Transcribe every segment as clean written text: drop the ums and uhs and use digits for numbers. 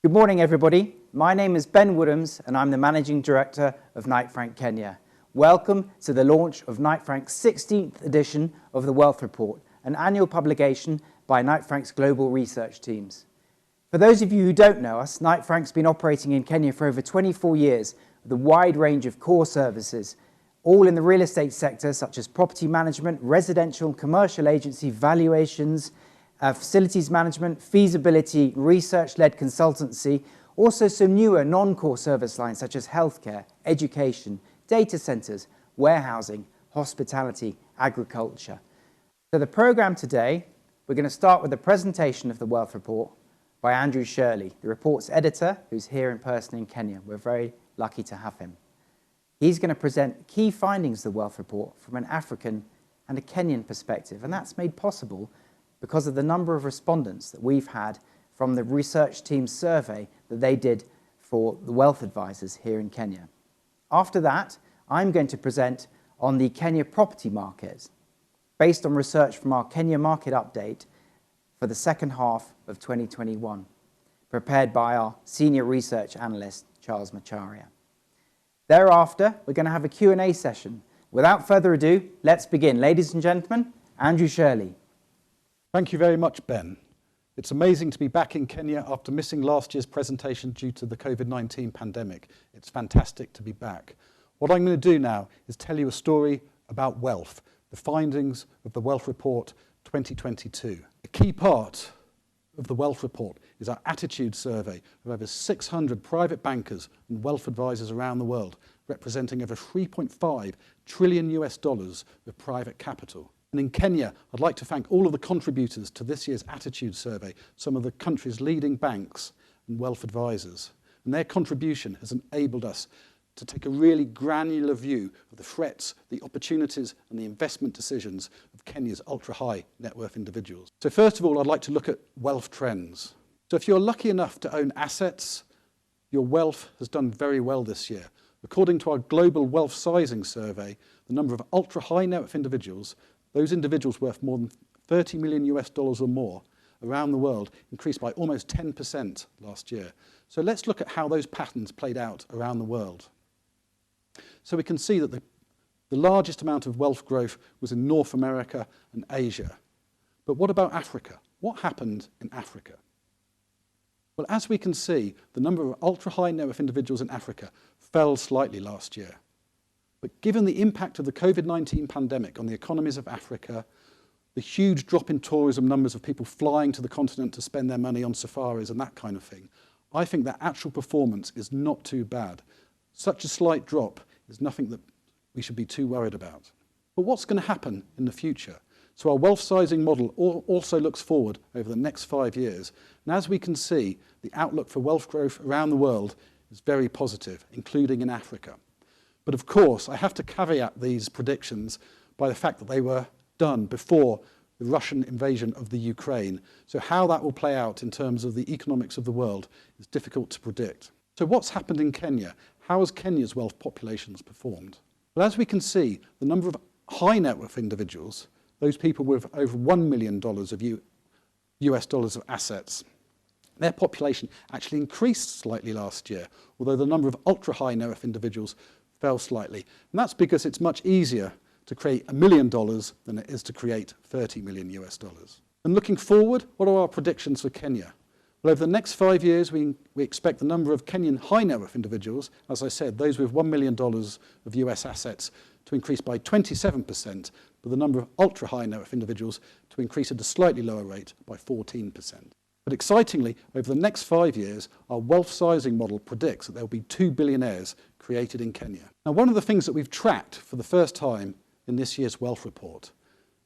Good morning, everybody. My name is Ben Woodhams, and I'm the Managing Director of Knight Frank Kenya. Welcome to the launch of Knight Frank's 16th edition of the Wealth Report, an annual publication by Knight Frank's global research teams. For those of you who don't know us, Knight Frank's been operating in Kenya for over 24 years with a wide range of core services, all in the real estate sector, such as property management, residential and commercial agency valuations, facilities management, feasibility, research-led consultancy, also some newer non-core service lines such as healthcare, education, data centres, warehousing, hospitality, agriculture. So the programme today, we're going to start with a presentation of the Wealth Report by Andrew Shirley, the report's editor, who's here in person in Kenya. We're very lucky to have him. He's going to present key findings of the Wealth Report from an African and a Kenyan perspective, and that's made possible because of the number of respondents that we've had from the research team's survey that they did for the wealth advisors here in Kenya. After that, I'm going to present on the Kenya property market, based on research from our Kenya market update for the second half of 2021, prepared by our senior research analyst, Charles Macharia. Thereafter, we're going to have a Q&A session. Without further ado, let's begin. Ladies and gentlemen, Andrew Shirley. Thank you very much, Ben. It's amazing to be back in Kenya after missing last year's presentation due to the COVID-19 pandemic. It's fantastic to be back. What I'm going to do now is tell you a story about wealth, the findings of the Wealth Report 2022. A key part of the Wealth Report is our attitude survey of over 600 private bankers and wealth advisors around the world, representing over $3.5 trillion of private capital. And in Kenya, I'd like to thank all of the contributors to this year's attitude survey, some of the country's leading banks and wealth advisors. And their contribution has enabled us to take a really granular view of the threats, the opportunities and the investment decisions of Kenya's ultra-high net worth individuals. So first of all, I'd like to look at wealth trends. So if you're lucky enough to own assets, your wealth has done very well this year. According to our global wealth sizing survey, the number of ultra-high net worth individuals, those individuals worth more than $30 million or more around the world, increased by almost 10% last year. So let's look at how those patterns played out around the world. So we can see that the largest amount of wealth growth was in North America and Asia. But what about Africa? What happened in Africa? Well, as we can see, the number of ultra-high net worth individuals in Africa fell slightly last year. But given the impact of the COVID-19 pandemic on the economies of Africa, the huge drop in tourism numbers of people flying to the continent to spend their money on safaris and that kind of thing, I think that actual performance is not too bad. Such a slight drop is nothing that we should be too worried about. But what's going to happen in the future? So our wealth sizing model also looks forward over the next 5 years. And as we can see, the outlook for wealth growth around the world is very positive, including in Africa. But of course, I have to caveat these predictions by the fact that they were done before the Russian invasion of the Ukraine. So how that will play out in terms of the economics of the world is difficult to predict. So what's happened in Kenya? How has Kenya's wealth populations performed? Well, as we can see, the number of high net worth individuals, those people with over $1 million of US dollars of assets, their population actually increased slightly last year, although the number of ultra high net worth individuals fell slightly. And that's because it's much easier to create $1 million than it is to create $30 million US dollars. And looking forward, what are our predictions for Kenya? Well, over the next 5 years, we expect the number of Kenyan high net worth individuals, as I said, those with $1 million of US assets, to increase by 27%, but the number of ultra high net worth individuals to increase at a slightly lower rate by 14%. But excitingly, over the next 5 years, our wealth sizing model predicts that there will be 2 billionaires created in Kenya. Now, one of the things that we've tracked for the first time in this year's Wealth Report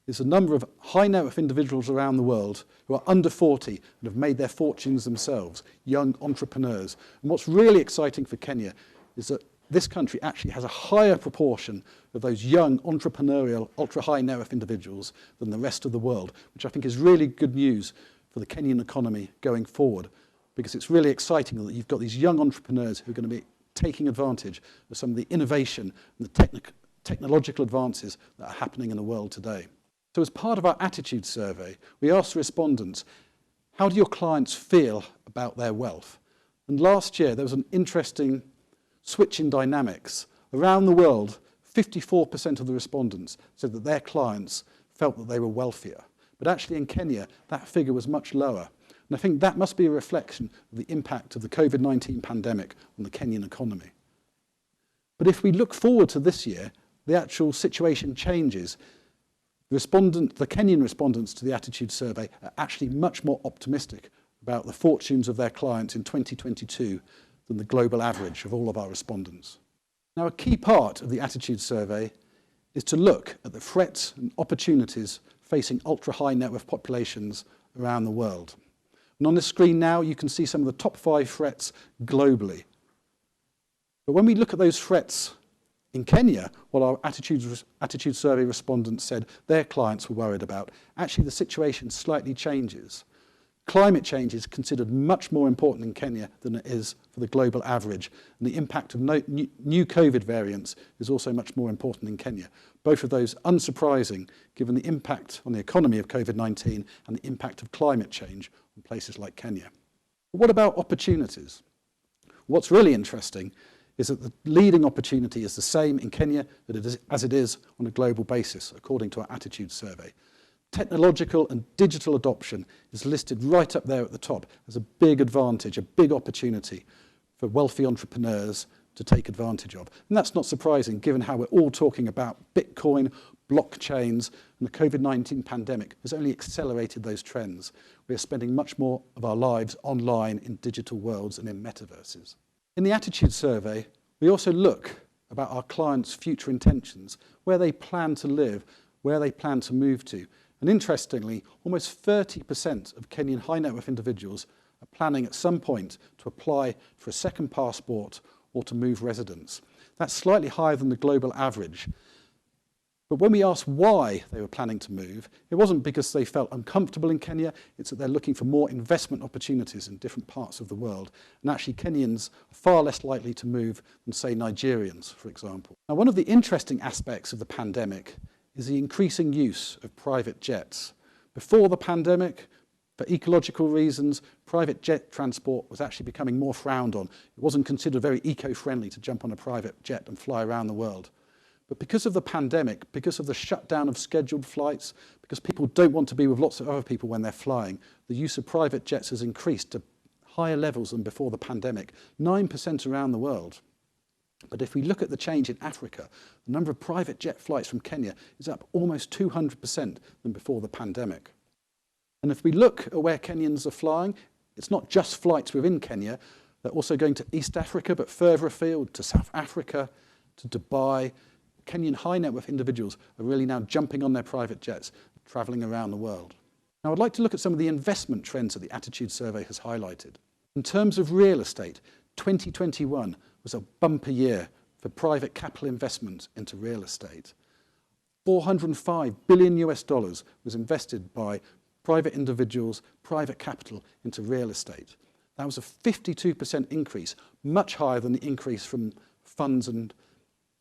is the number of high net worth individuals around the world who are under 40 and have made their fortunes themselves, young entrepreneurs. And what's really exciting for Kenya is that this country actually has a higher proportion of those young entrepreneurial, ultra high net worth individuals than the rest of the world, which I think is really good news for the Kenyan economy going forward, because it's really exciting that you've got these young entrepreneurs who are going to be taking advantage of some of the innovation and the technological advances that are happening in the world today. So as part of our attitude survey, we asked the respondents, how do your clients feel about their wealth? And last year, there was an interesting switch in dynamics. Around the world, 54% of the respondents said that their clients felt that they were wealthier. But actually in Kenya, that figure was much lower. And I think that must be a reflection of the impact of the COVID-19 pandemic on the Kenyan economy. But if we look forward to this year, the actual situation changes. The Kenyan respondents to the attitude survey are actually much more optimistic about the fortunes of their clients in 2022 than the global average of all of our respondents. Now, a key part of the attitude survey is to look at the threats and opportunities facing ultra-high net worth populations around the world. And on this screen now, you can see some of the top 5 threats globally. But when we look at those threats in Kenya, what our attitude survey respondents said their clients were worried about, actually the situation slightly changes. Climate change is considered much more important in Kenya than it is for the global average, and the impact of new COVID variants is also much more important in Kenya. Both of those unsurprising, given the impact on the economy of COVID-19 and the impact of climate change on places like Kenya. But what about opportunities? What's really interesting is that the leading opportunity is the same in Kenya as it is on a global basis, according to our attitude survey. Technological and digital adoption is listed right up there at the top as a big advantage, a big opportunity for wealthy entrepreneurs to take advantage of. And that's not surprising, given how we're all talking about Bitcoin, blockchains, and the COVID-19 pandemic has only accelerated those trends. We are spending much more of our lives online in digital worlds and in metaverses. In the attitude survey, we also look about our clients' future intentions, where they plan to live, where they plan to move to. And interestingly, almost 30% of Kenyan high net worth individuals are planning at some point to apply for a second passport or to move residence. That's slightly higher than the global average. But when we asked why they were planning to move, it wasn't because they felt uncomfortable in Kenya, it's that they're looking for more investment opportunities in different parts of the world. And actually Kenyans are far less likely to move than, say, Nigerians, for example. Now, one of the interesting aspects of the pandemic is the increasing use of private jets. Before the pandemic, for ecological reasons, private jet transport was actually becoming more frowned on. It wasn't considered very eco-friendly to jump on a private jet and fly around the world. But because of the pandemic, because of the shutdown of scheduled flights, because people don't want to be with lots of other people when they're flying, the use of private jets has increased to higher levels than before the pandemic, 9% around the world. But if we look at the change in Africa, the number of private jet flights from Kenya is up almost 200% than before the pandemic. And if we look at where Kenyans are flying, it's not just flights within Kenya, they're also going to East Africa, but further afield, to South Africa, to Dubai. Kenyan high net worth individuals are really now jumping on their private jets, travelling around the world. Now, I'd like to look at some of the investment trends that the attitude survey has highlighted. In terms of real estate, 2021 was a bumper year for private capital investment into real estate. $405 billion was invested by private individuals, private capital into real estate. That was a 52% increase, much higher than the increase from funds and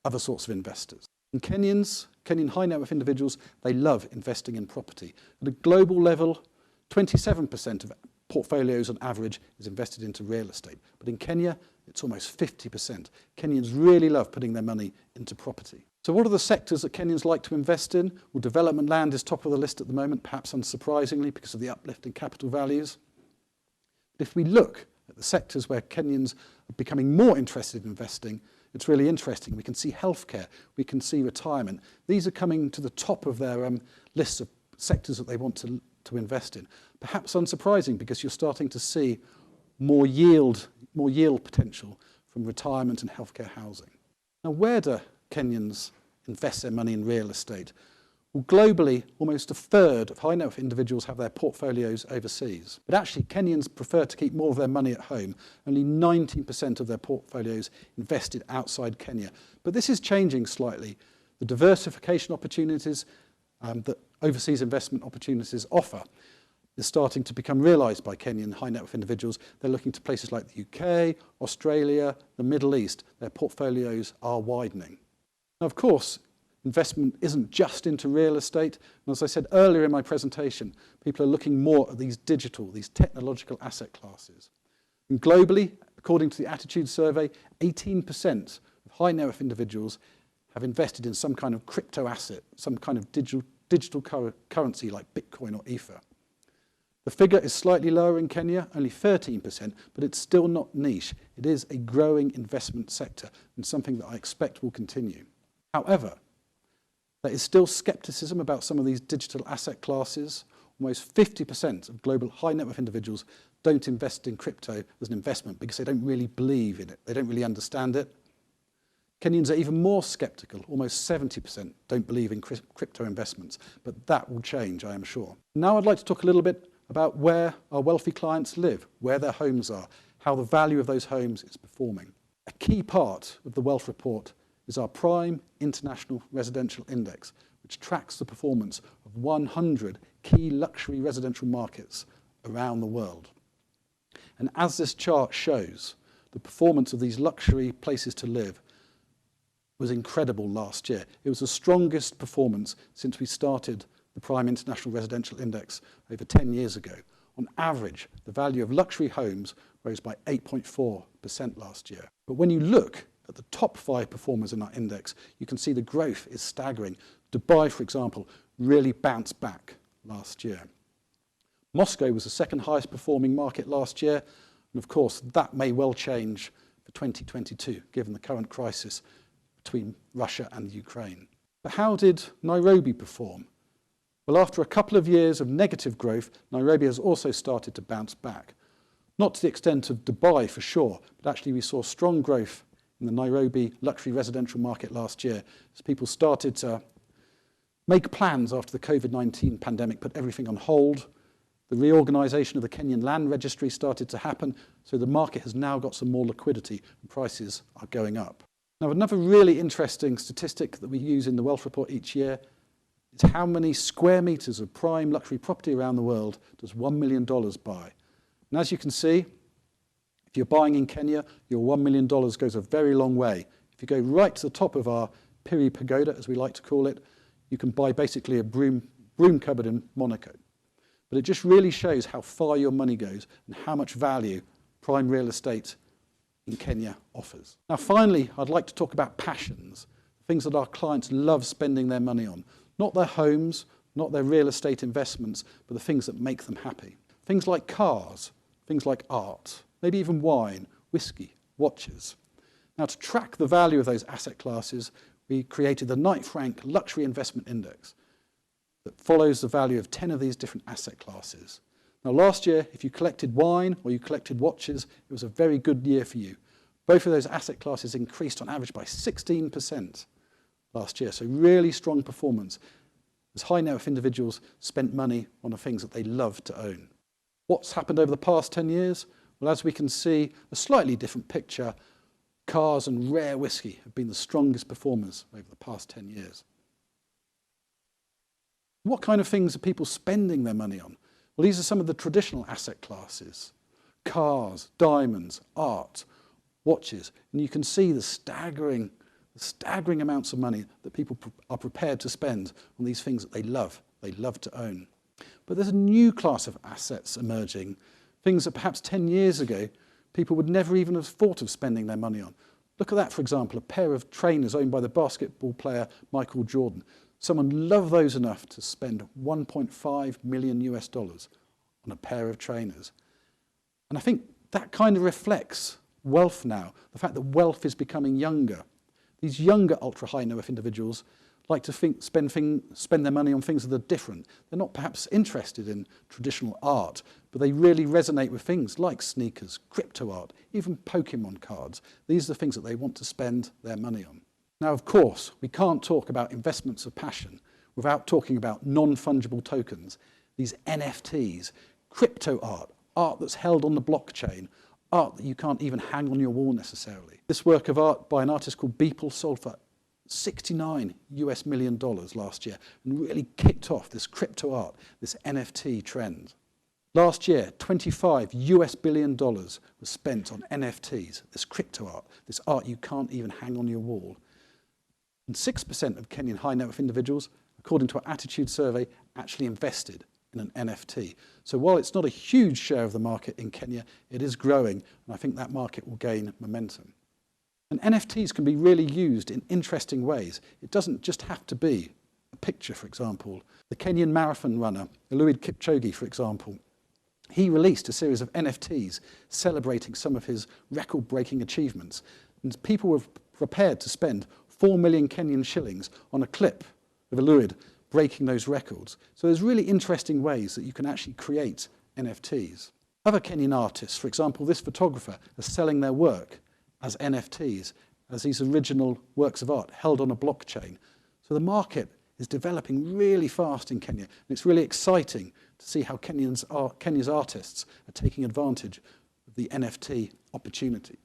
other sorts of investors. And Kenyan high net worth individuals, they love investing in property. At a global level, 27% of portfolios on average is invested into real estate. But in Kenya, it's almost 50%. Kenyans really love putting their money into property. So what are the sectors that Kenyans like to invest in? Well, development land is top of the list at the moment, perhaps unsurprisingly because of the uplift in capital values. But if we look at the sectors where Kenyans are becoming more interested in investing, it's really interesting. We can see healthcare, we can see retirement. These are coming to the top of their lists of sectors that they want to invest in. Perhaps unsurprising because you're starting to see more yield potential from retirement and healthcare housing. Now, where do Kenyans invest their money in real estate? Well, globally, almost a third of high net worth individuals have their portfolios overseas. But actually, Kenyans prefer to keep more of their money at home. Only 19% of their portfolios invested outside Kenya. But this is changing slightly. The diversification opportunities that overseas investment opportunities offer is starting to become realised by Kenyan high net worth individuals. They're looking to places like the UK, Australia, the Middle East. Their portfolios are widening. Now, of course, investment isn't just into real estate. And as I said earlier in my presentation, people are looking more at these technological asset classes. And globally, According to the Attitude Survey, 18% of high net worth individuals have invested in some kind of crypto asset, some kind of digital currency like Bitcoin or Ether. The figure is slightly lower in Kenya, only 13%, but it's still not niche. It is a growing investment sector and something that I expect will continue. However, there is still skepticism about some of these digital asset classes. Almost 50% of global high net worth individuals don't invest in crypto as an investment because they don't really believe in it. They don't really understand it. Kenyans are even more skeptical. Almost 70% don't believe in crypto investments, but that will change, I am sure. Now I'd like to talk a little bit about where our wealthy clients live, where their homes are, how the value of those homes is performing. A key part of the Wealth Report is our Prime International Residential Index, which tracks the performance of 100 key luxury residential markets around the world. And as this chart shows, the performance of these luxury places to live was incredible last year. It was the strongest performance since we started the Prime International Residential Index over 10 years ago. On average, the value of luxury homes rose by 8.4% last year. But when you look at the top 5 performers in our index, you can see the growth is staggering. Dubai, for example, really bounced back last year. Moscow was the second highest performing market last year, and of course that may well change for 2022, given the current crisis between Russia and Ukraine. But how did Nairobi perform? Well, after a couple of years of negative growth, Nairobi has also started to bounce back. Not to the extent of Dubai for sure, but actually we saw strong growth in the Nairobi luxury residential market last year as people started to make plans after the COVID-19 pandemic, put everything on hold. The reorganisation of the Kenyan land registry started to happen, so the market has now got some more liquidity and prices are going up. Now, another really interesting statistic that we use in the Wealth Report each year is how many square metres of prime luxury property around the world does $1 million buy. And as you can see, if you're buying in Kenya, your $1 million goes a very long way. If you go right to the top of our Piri Pagoda, as we like to call it, you can buy basically a broom cupboard in Monaco. But it just really shows how far your money goes and how much value prime real estate in Kenya offers. Now finally, I'd like to talk about passions, things that our clients love spending their money on. Not their homes, not their real estate investments, but the things that make them happy. Things like cars, things like art, maybe even wine, whiskey, watches. Now to track the value of those asset classes, we created the Knight Frank Luxury Investment Index that follows the value of 10 of these different asset classes. Now last year, if you collected wine or you collected watches, it was a very good year for you. Both of those asset classes increased on average by 16% last year, so really strong performance as high net worth individuals spent money on the things that they love to own. What's happened over the past 10 years? Well, as we can see, a slightly different picture. Cars and rare whiskey have been the strongest performers over the past 10 years. What kind of things are people spending their money on? Well, these are some of the traditional asset classes. Cars, diamonds, art, watches. And you can see the staggering amounts of money that people are prepared to spend on these things that they love to own. But there's a new class of assets emerging, things that perhaps 10 years ago people would never even have thought of spending their money on. Look at that, for example, a pair of trainers owned by the basketball player Michael Jordan. Someone loved those enough to spend $1.5 million on a pair of trainers. And I think that kind of reflects wealth now, the fact that wealth is becoming younger. These younger ultra-high net worth individuals like to spend their money on things that are different. They're not perhaps interested in traditional art, but they really resonate with things like sneakers, crypto art, even Pokemon cards. These are the things that they want to spend their money on. Now, of course, we can't talk about investments of passion without talking about non-fungible tokens, these NFTs, crypto art, art that's held on the blockchain, art that you can't even hang on your wall necessarily. This work of art by an artist called Beeple sold for $69 million last year and really kicked off this crypto art, this NFT trend. Last year, $25 billion was spent on NFTs, this crypto art, this art you can't even hang on your wall. And 6% of Kenyan high net worth individuals, according to our attitude survey, actually invested in in an NFT. So while it's not a huge share of the market in Kenya, it is growing, and I think that market will gain momentum. And NFTs can be really used in interesting ways. It doesn't just have to be a picture, for example. The Kenyan marathon runner, Eliud Kipchoge, for example, he released a series of NFTs celebrating some of his record-breaking achievements. And people were prepared to spend 4 million Kenyan shillings on a clip of Eliud breaking those records. So there's really interesting ways that you can actually create NFTs. Other Kenyan artists, for example, this photographer, are selling their work as NFTs, as these original works of art held on a blockchain. So the market is developing really fast in Kenya, and it's really exciting to see how Kenya's artists are taking advantage of the NFT opportunity.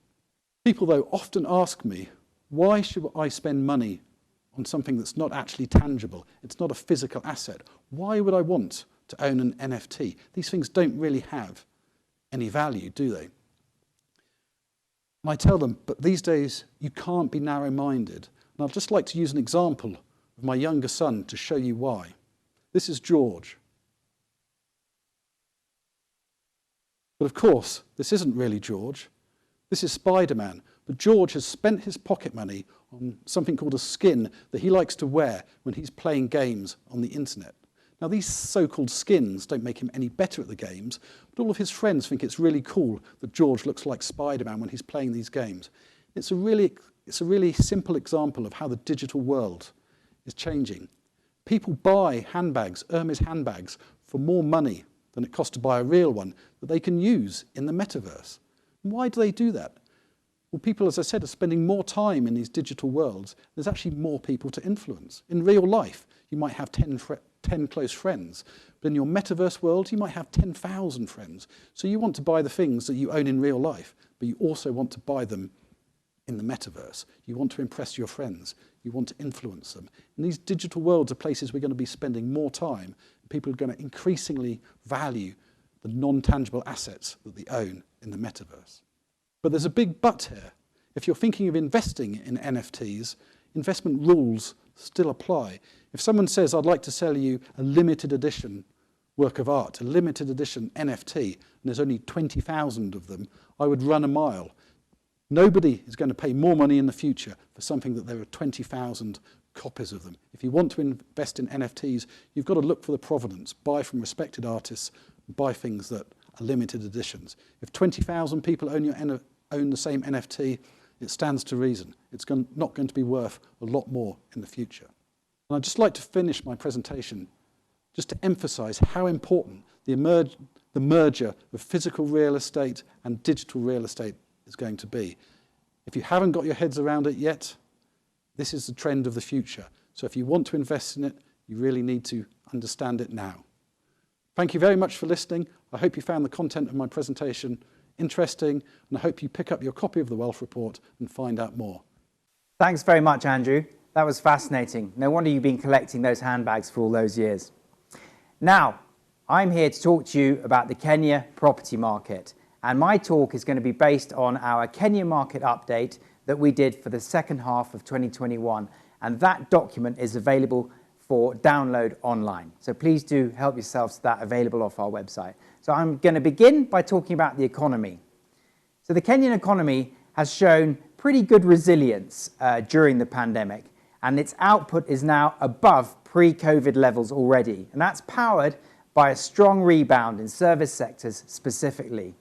People, though, often ask me, why should I spend money on something that's not actually tangible? It's not a physical asset. Why would I want to own an NFT? These things don't really have any value, do they? And I tell them, but these days you can't be narrow-minded. And I'd just like to use an example of my younger son to show you why. This is George. But of course, this isn't really George. This is Spider-Man. But George has spent his pocket money on something called a skin that he likes to wear when he's playing games on the internet. Now, these so-called skins don't make him any better at the games, but all of his friends think it's really cool that George looks like Spider-Man when he's playing these games. It's a really simple example of how the digital world is changing. People buy handbags, Hermes handbags, for more money than it costs to buy a real one that they can use in the metaverse. And why do they do that? Well, people, as I said, are spending more time in these digital worlds. There's actually more people to influence. In real life, you might have 10 close friends, but in your metaverse world, you might have 10,000 friends. So you want to buy the things that you own in real life, but you also want to buy them in the metaverse. You want to impress your friends. You want to influence them. And these digital worlds are places we're going to be spending more time. People are going to increasingly value the non-tangible assets that they own in the metaverse. But there's a big but here. If you're thinking of investing in NFTs, investment rules still apply. If someone says, I'd like to sell you a limited edition work of art, a limited edition NFT, and there's only 20,000 of them, I would run a mile. Nobody is going to pay more money in the future for something that there are 20,000 copies of them. If you want to invest in NFTs, you've got to look for the provenance, buy from respected artists, buy things that are limited editions. If 20,000 people own the same NFT, it stands to reason. It's not going to be worth a lot more in the future. And I'd just like to finish my presentation just to emphasize how important the merger of physical real estate and digital real estate is going to be. If you haven't got your heads around it yet, this is the trend of the future. So if you want to invest in it, you really need to understand it now. Thank you very much for listening. I hope you found the content of my presentation interesting, and I hope you pick up your copy of the Wealth Report and find out more. Thanks very much, Andrew. That was fascinating. No wonder you've been collecting those handbags for all those years. Now, I'm here to talk to you about the Kenya property market, and my talk is going to be based on our Kenya market update that we did for the second half of 2021, and that document is available for download online. So please do help yourselves to that, available off our website. So I'm going to begin by talking about the economy. So the Kenyan economy has shown pretty good resilience during the pandemic, and its output is now above pre-COVID levels already. And that's powered by a strong rebound in service sectors specifically.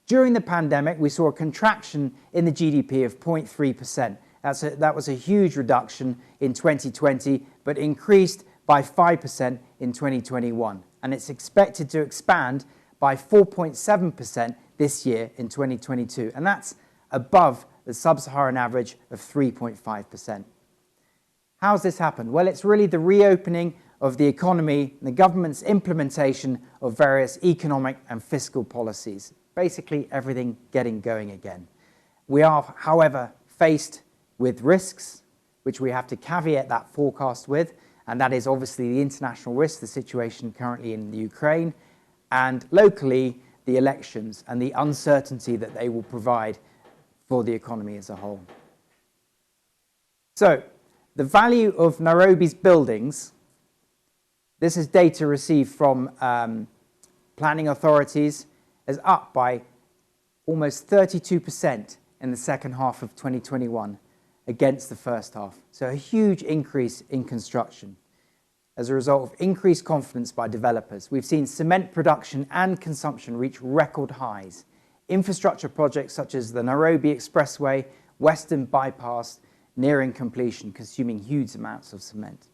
During the pandemic, we saw a contraction in the GDP of 0.3%. That was a huge reduction in 2020, but increased by 5% in 2021. And it's expected to expand by 4.7% this year in 2022. And that's above the sub-Saharan average of 3.5%. How's this happened? Well, it's really the reopening of the economy and the government's implementation of various economic and fiscal policies. Basically, everything getting going again. We are, however, faced with risks, which we have to caveat that forecast with, and that is obviously the international risk, the situation currently in the Ukraine, and locally, the elections and the uncertainty that they will provide for the economy as a whole. So, the value of Nairobi's buildings, This is data received from planning authorities, is up by almost 32% in the second half of 2021 against the first half. So a huge increase in construction as a result of increased confidence by developers. We've seen cement production and consumption reach record highs. Infrastructure projects such as the Nairobi Expressway, Western Bypass, nearing completion, consuming huge amounts of cement.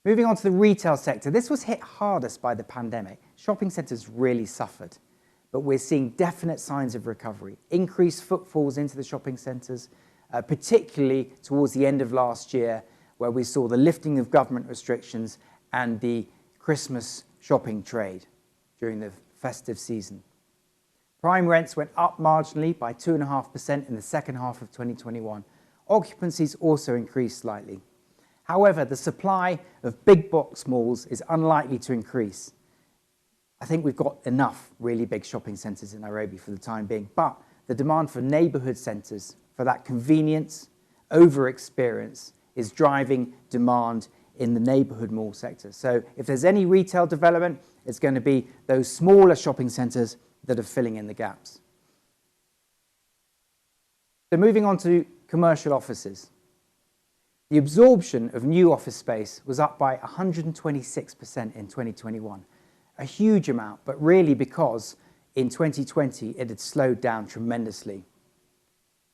Moving on to the retail sector, this was hit hardest by the pandemic. Shopping centres really suffered, but we're seeing definite signs of recovery. Increased footfalls into the shopping centres, particularly towards the end of last year, where we saw the lifting of government restrictions and the Christmas shopping trade during the festive season. Prime rents went up marginally by 2.5% in the second half of 2021. Occupancies also increased slightly. However, the supply of big box malls is unlikely to increase. I think we've got enough really big shopping centres in Nairobi for the time being, but the demand for neighbourhood centres, for that convenience, over experience, is driving demand in the neighbourhood mall sector. So if there's any retail development, it's going to be those smaller shopping centres that are filling in the gaps. So moving on to commercial offices. The absorption of new office space was up by 126% in 2021. A huge amount, but really because in 2020 it had slowed down tremendously.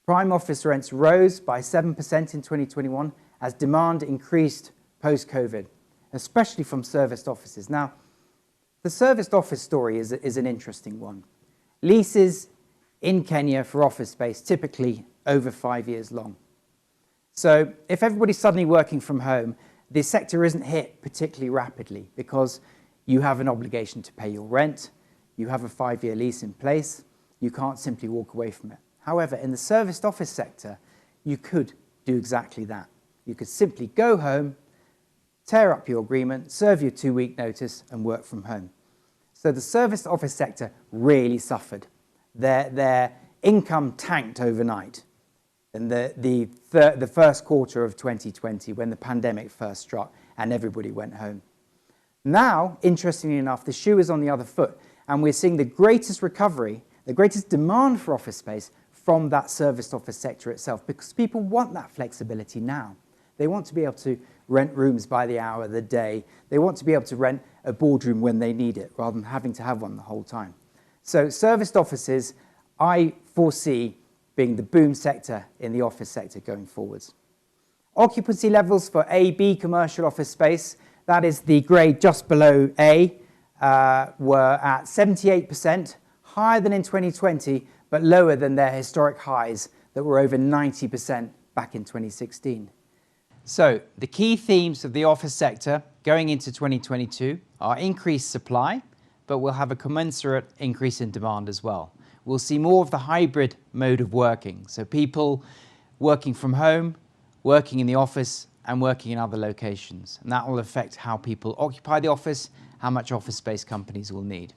Prime office rents rose by 7% in 2021 as demand increased post-COVID, especially from serviced offices. Now, the serviced office story is an interesting one. Leases in Kenya for office space typically over 5 years long. So if everybody's suddenly working from home, the sector isn't hit particularly rapidly because you have an obligation to pay your rent, you have a 5-year lease in place, you can't simply walk away from it. However, in the serviced office sector, you could do exactly that. You could simply go home, tear up your agreement, serve your 2-week notice and work from home. So the serviced office sector really suffered. Their income tanked overnight in the first quarter of 2020 when the pandemic first struck and everybody went home. Now, interestingly enough, the shoe is on the other foot and we're seeing the greatest recovery, the greatest demand for office space from that serviced office sector itself because people want that flexibility now. They want to be able to rent rooms by the hour, the day. They want to be able to rent a boardroom when they need it rather than having to have one the whole time. So serviced offices, I foresee being the boom sector in the office sector going forwards. Occupancy levels for A-B commercial office space, that is the grade just below A, were at 78%, higher than in 2020, but lower than their historic highs that were over 90% back in 2016. So the key themes of the office sector going into 2022 are increased supply, but we'll have a commensurate increase in demand as well. We'll see more of the hybrid mode of working. So people working from home, working in the office and working in other locations. And that will affect how people occupy the office, how much office space companies will need.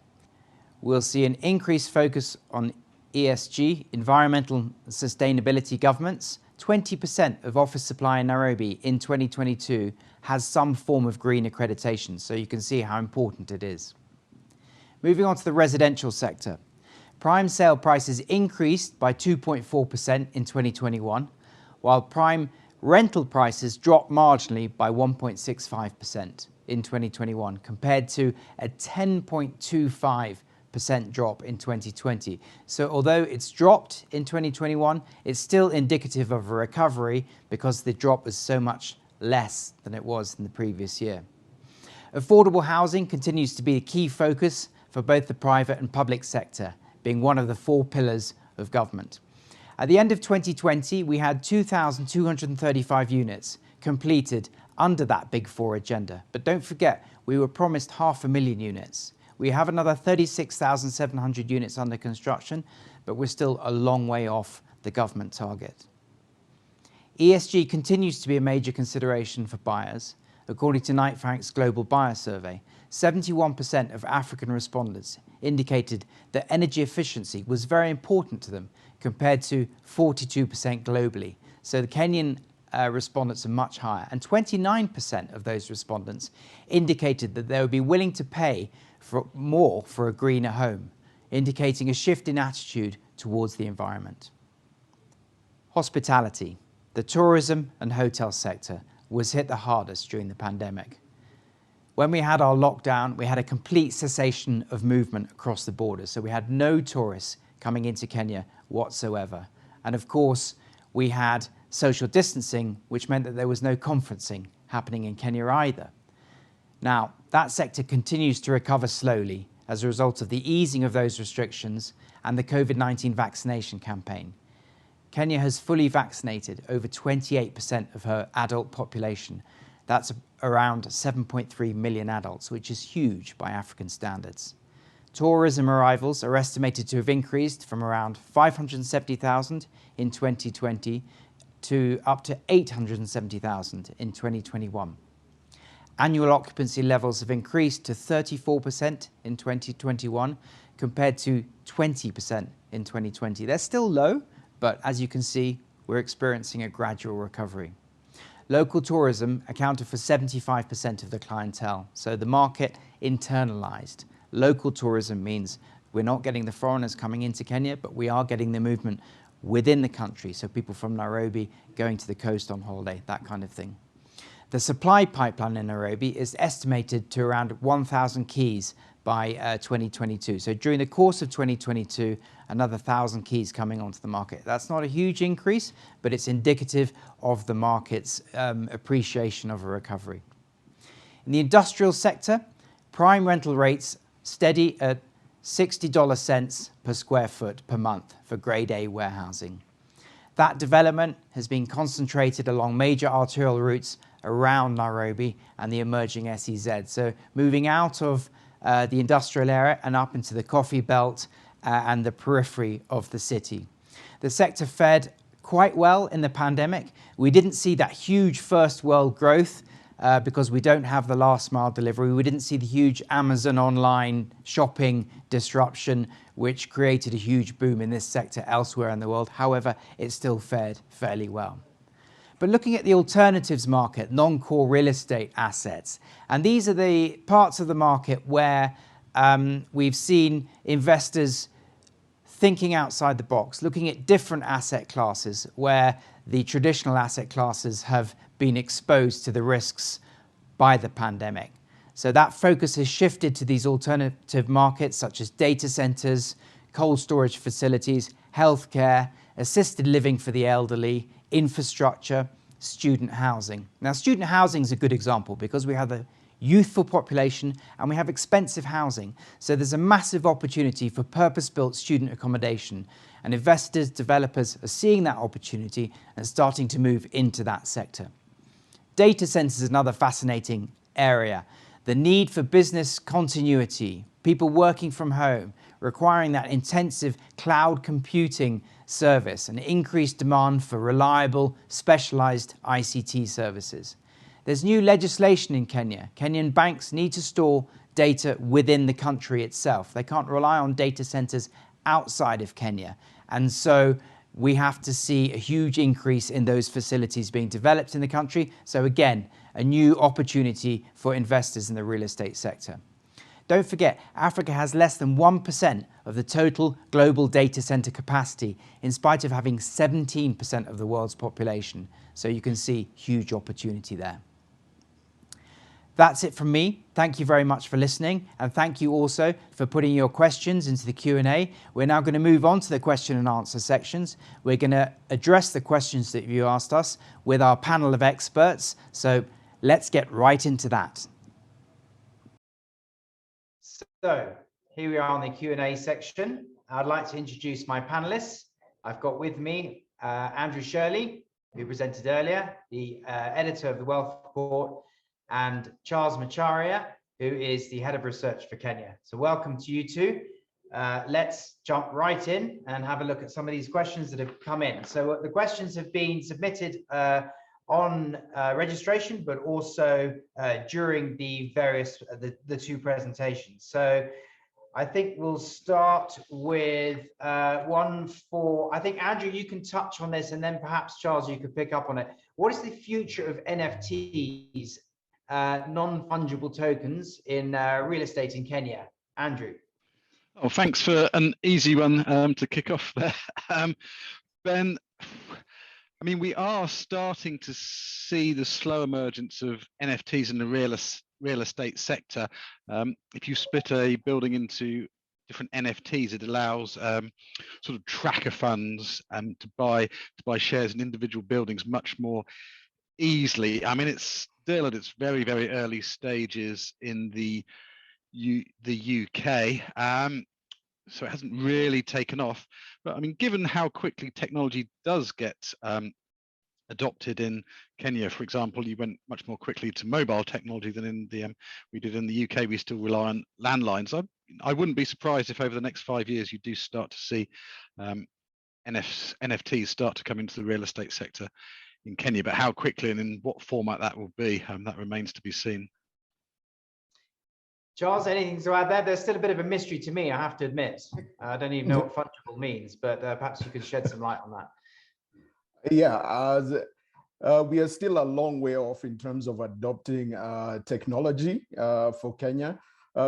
We'll see an increased focus on ESG, environmental sustainability governance. 20% of office supply in Nairobi in 2022 has some form of green accreditation, so you can see how important it is. Moving on to the residential sector. Prime sale prices increased by 2.4% in 2021, while prime rental prices dropped marginally by 1.65% in 2021, compared to a 10.25% drop in 2020. So although it's dropped in 2021, it's still indicative of a recovery because the drop was so much less than it was in the previous year. Affordable housing continues to be a key focus for both the private and public sector, being one of the 4 pillars of government. At the end of 2020, we had 2,235 units completed under that Big 4 agenda. But don't forget, we were promised 500,000 units. We have another 36,700 units under construction, but we're still a long way off the government target. ESG continues to be a major consideration for buyers. According to Knight Frank's Global Buyer Survey, 71% of African respondents indicated that energy efficiency was very important to them, compared to 42% globally. So the Kenyan respondents are much higher, and 29% of those respondents indicated that they would be willing to pay more for a greener home, indicating a shift in attitude towards the environment. Hospitality, the tourism and hotel sector, was hit the hardest during the pandemic. When we had our lockdown, we had a complete cessation of movement across the border, so we had no tourists coming into Kenya whatsoever. And of course, we had social distancing, which meant that there was no conferencing happening in Kenya either. Now, that sector continues to recover slowly as a result of the easing of those restrictions and the COVID-19 vaccination campaign. Kenya has fully vaccinated over 28% of her adult population. That's around 7.3 million adults, which is huge by African standards. Tourism arrivals are estimated to have increased from around 570,000 in 2020 to up to 870,000 in 2021. Annual occupancy levels have increased to 34% in 2021 compared to 20% in 2020. They're still low, but as you can see, we're experiencing a gradual recovery. Local tourism accounted for 75% of the clientele, so the market internalized. Local tourism means we're not getting the foreigners coming into Kenya, but we are getting the movement within the country, so people from Nairobi going to the coast on holiday, that kind of thing. The supply pipeline in Nairobi is estimated to around 1,000 keys by 2022. So during the course of 2022, another 1,000 keys coming onto the market. That's not a huge increase, but it's indicative of the market's appreciation of a recovery. In the industrial sector, prime rental rates steady at $60 cents per square foot per month for grade A warehousing. That development has been concentrated along major arterial routes around Nairobi and the emerging SEZ. So moving out of the industrial area and up into the coffee belt and the periphery of the city. The sector fared quite well in the pandemic. We didn't see that huge first world growth because we don't have the last mile delivery. We didn't see the huge Amazon online shopping disruption, which created a huge boom in this sector elsewhere in the world. However, it still fared fairly well. But looking at the alternatives market, non-core real estate assets, and these are the parts of the market where we've seen investors thinking outside the box, looking at different asset classes where the traditional asset classes have been exposed to the risks by the pandemic. So that focus has shifted to these alternative markets such as data centers, cold storage facilities, healthcare, assisted living for the elderly, infrastructure, student housing. Now, student housing is a good example because we have a youthful population and we have expensive housing. So there's a massive opportunity for purpose-built student accommodation, and investors, developers are seeing that opportunity and starting to move into that sector. Data centers is another fascinating area. The need for business continuity, people working from home, requiring that intensive cloud computing service and increased demand for reliable, specialized ICT services. There's new legislation in Kenya. Kenyan banks need to store data within the country itself. They can't rely on data centers outside of Kenya. And so we have to see a huge increase in those facilities being developed in the country. So again, a new opportunity for investors in the real estate sector. Don't forget, Africa has less than 1% of the total global data center capacity, in spite of having 17% of the world's population. So you can see huge opportunity there. That's it from me. Thank you very much for listening, and thank you also for putting your questions into the Q&A. We're now going to move on to the question and answer sections. We're going to address the questions that you asked us with our panel of experts. So let's get right into that. So here we are in the Q&A section. I'd like to introduce my panelists. I've got with me Andrew Shirley, who presented earlier, the editor of the Wealth Report, and Charles Macharia, who is the head of research for Kenya. So welcome to you two. Let's jump right in and have a look at some of these questions that have come in. So the questions have been submitted on registration, but also during the various, the two presentations. So I think we'll start with one for, I think, Andrew, you can touch on this, and then perhaps, Charles, you could pick up on it. What is the future of NFTs, non-fungible tokens, in real estate in Kenya? Andrew. Oh, thanks for an easy one to kick off there. Ben, I mean, we are starting to see the slow emergence of NFTs in the real estate sector. If you split a building into different NFTs, it allows sort of tracker funds to buy shares in individual buildings much more easily. I mean, it's still at its very, very early stages in the UK. So it hasn't really taken off. But I mean, given how quickly technology does get adopted in Kenya, for example, you went much more quickly to mobile technology than in the we did in the UK. We still rely on landlines. I wouldn't be surprised if over the next 5 years you do start to see NFTs start to come into the real estate sector in Kenya. But how quickly and in what format that will be, that remains to be seen. Charles, anything to add there? There's still a bit of a mystery to me, I have to admit. I don't even know what fungible means, but perhaps you could shed some light on that. Yeah, we are still a long way off in terms of adopting technology for Kenya,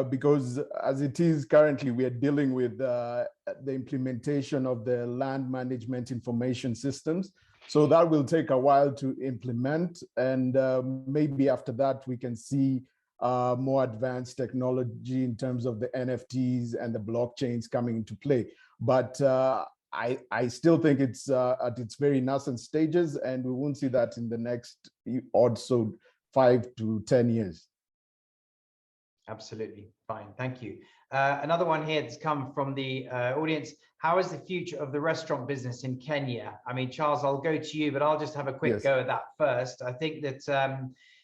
because as it is currently, we are dealing with the implementation of the land management information systems. So that will take a while to implement, and maybe after that we can see more advanced technology in terms of the NFTs and the blockchains coming into play. But I still think it's at its very nascent stages, and we won't see that in the next also 5 to 10 years. Absolutely. Fine. Thank you. Another one here that's come from the audience. How is the future of the restaurant business in Kenya? I mean, Charles, I'll go to you, but I'll just have a quick go at that first. I think that,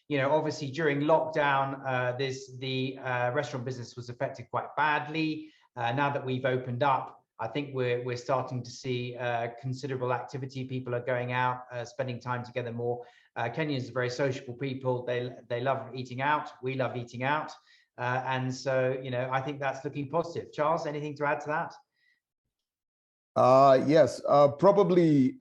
you know, obviously during lockdown, the restaurant business was affected quite badly. Now that we've opened up, I think we're starting to see considerable activity. People are going out, spending time together more. Kenyans are very sociable people. They love eating out. We love eating out. And so, you know, I think that's looking positive. Charles, anything to add to that? Yes, probably